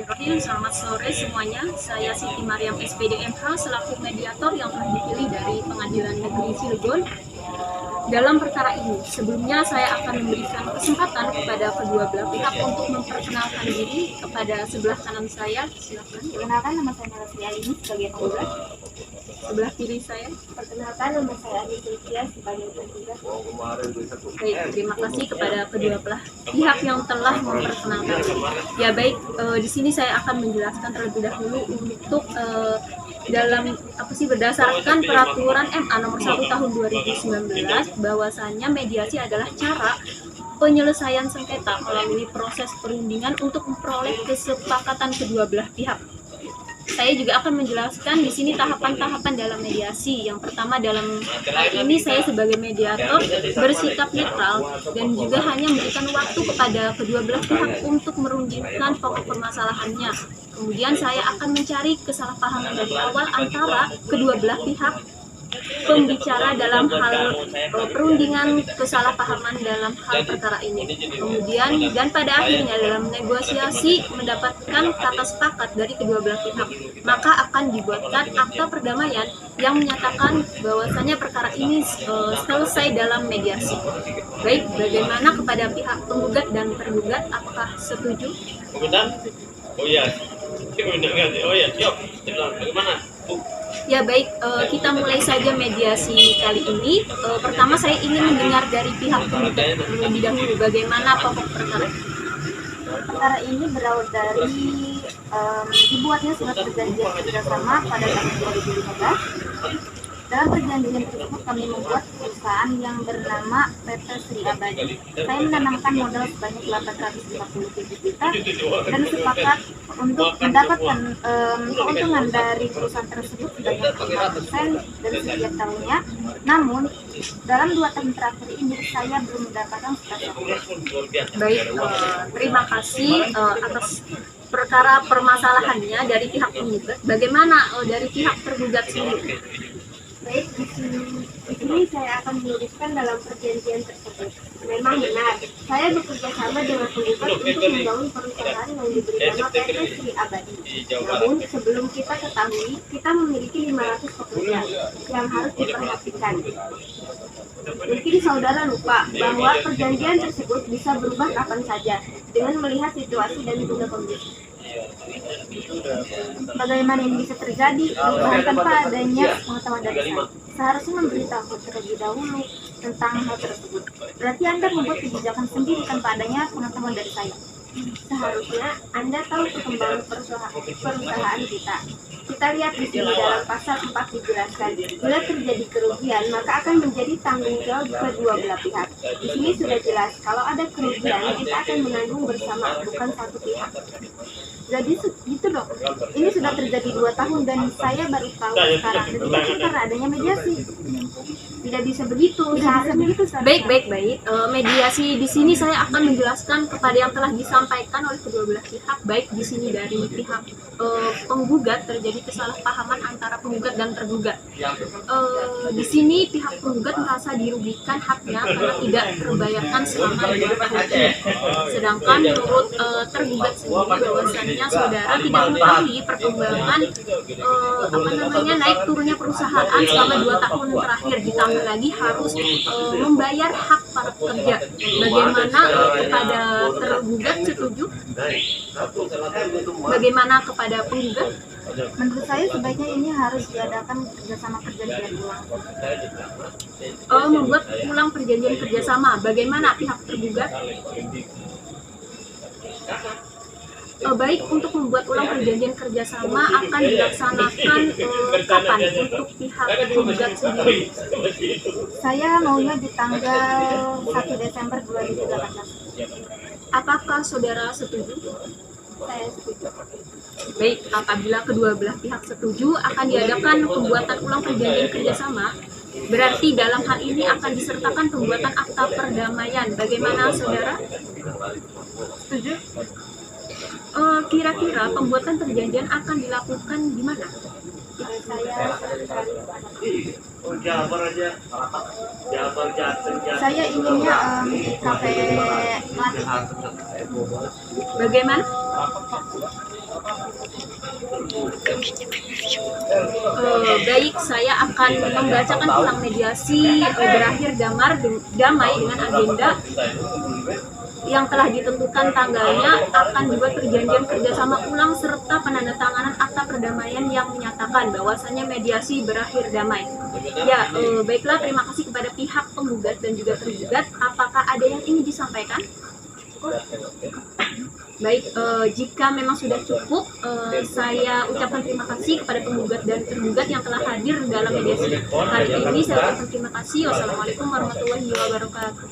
Bismillahirrahmanirrahim. Selamat sore semuanya. Saya Siti Mariam SPDMH selaku mediator yang telah dipilih dari Pengadilan Negeri Cilegon. Dalam perkara ini, sebelumnya saya akan memberikan kesempatan kepada kedua belah pihak untuk memperkenalkan diri kepada sebelah kanan saya. Silakan. Perkenalkan, nama saya Narasi Alini sebagai penggugat. Sebelah kiri saya. Perkenalkan, nama saya Adi Sylvia sebagai penggugat. Baik, terima kasih kepada kedua belah pihak yang telah memperkenalkan diri. Ya baik, di sini saya akan menjelaskan terlebih dahulu untuk dalam berdasarkan peraturan MA nomor 1 tahun 2019 bahwasannya mediasi adalah cara penyelesaian sengketa melalui proses perundingan untuk memperoleh kesepakatan kedua belah pihak. Saya juga akan menjelaskan di sini tahapan-tahapan dalam mediasi. Yang pertama, dalam hal ini saya sebagai mediator bersikap netral dan juga hanya memberikan waktu kepada kedua belah pihak untuk merundingkan pokok permasalahannya. Kemudian saya akan mencari kesalahpahaman dari awal antara kedua belah pihak pembicara dalam hal perundingan kesalahpahaman dalam hal perkara ini. Kemudian dan pada akhirnya dalam negosiasi mendapatkan kata sepakat dari kedua belah pihak, maka akan dibuatkan akta perdamaian yang menyatakan bahwasanya perkara ini selesai dalam mediasi. Baik, bagaimana kepada pihak penggugat dan tergugat, apakah setuju? Oh iya, siap. Bagaimana? Ya baik, kita mulai saja mediasi kali ini. Pertama saya ingin mendengar dari pihak penggugat terlebih dahulu bagaimana pokok perkara. Perkara ini berawal dari dibuatnya surat perjanjian kerjasama pada tahun 2015. Dalam perjanjian tersebut kami membuat perusahaan yang bernama PT Sri Abadi. Saya menanamkan modal sebanyak 850 juta dan sepakat untuk mendapatkan keuntungan dari perusahaan tersebut sebanyak 5% dari setiap tahunnya. Namun dalam 2 tahun terakhir ini saya belum mendapatkan sepeser. Baik, terima kasih atas perkara permasalahannya dari pihak penggugat. Bagaimana dari pihak tergugat sendiri? Baik, di sini saya akan menuliskan dalam perjanjian tersebut. Memang benar, saya bekerja sama dengan penggugat untuk membangun perusahaan yang diberi nama PT Sri Abadi. Namun, sebelum kita ketahui, kita memiliki 500 pekerja yang harus diperhatikan. Mungkin saudara lupa bahwa perjanjian tersebut bisa berubah kapan saja dengan melihat situasi dan juga kondisi. Bagaimana ini bisa terjadi tanpa adanya pengetahuan dari saya? Seharusnya memberitahu terlebih dahulu tentang hal tersebut. Berarti Anda membuat kebijakan sendiri tanpa adanya pengetahuan dari saya. Seharusnya Anda tahu perkembangan perusahaan kita. Kita lihat di sini dalam pasal 4 dijelaskan, bila terjadi kerugian maka akan menjadi tanggung jawab kedua belah pihak. Di sini sudah jelas kalau ada kerugian kita akan menanggung bersama, bukan satu pihak. Jadi gitu dong. Ini sudah terjadi 2 tahun dan saya baru tahu sekarang. Dan itu karena adanya mediasi. Tidak bisa begitu. Baik. Mediasi di sini saya akan menjelaskan kepada yang telah disampaikan oleh kedua belah pihak. Baik di sini dari pihak penggugat terjadi kesalahpahaman antara penggugat dan tergugat. Di sini pihak penggugat merasa dirugikan haknya karena tidak terbayarkan selama 2 tahun ini. Sedangkan menurut tergugat sendiri bahwasannya saudara tidak mengetahui perkembangan naik turunnya perusahaan selama 2 tahun terakhir, ditambah lagi harus membayar hak para pekerja. Bagaimana kepada tergugat setuju? Bagaimana kepada penggugat? Menurut saya sebaiknya ini harus diadakan kerjasama perjanjian ulang. Membuat ulang perjanjian kerjasama. Bagaimana pihak tergugat? Baik, untuk membuat ulang perjanjian kerjasama akan dilaksanakan kapan untuk pihak penggugat sendiri? Saya maunya di tanggal 1 Desember 2018. Apakah saudara setuju? Saya setuju. Baik, apabila kedua belah pihak setuju akan diadakan pembuatan ulang perjanjian kerjasama. Berarti dalam hal ini akan disertakan pembuatan akta perdamaian. Bagaimana saudara? Setuju? Kira-kira pembuatan perjanjian akan dilakukan di mana? Saya inginnya di kafe. Bagaimana? Baik, saya akan membacakan ulang mediasi berakhir damai dengan agenda yang telah ditentukan tanggalnya, akan dibuat perjanjian kerjasama ulang serta penandatanganan akta perdamaian yang menyatakan bahwasannya mediasi berakhir damai. Ya, baiklah, terima kasih kepada pihak penggugat dan juga tergugat. Apakah ada yang ingin disampaikan? Baik, jika memang sudah cukup, saya ucapkan terima kasih kepada penggugat dan tergugat yang telah hadir dalam mediasi hari ini. Saya ucapkan terima kasih. Wassalamualaikum warahmatullahi wabarakatuh.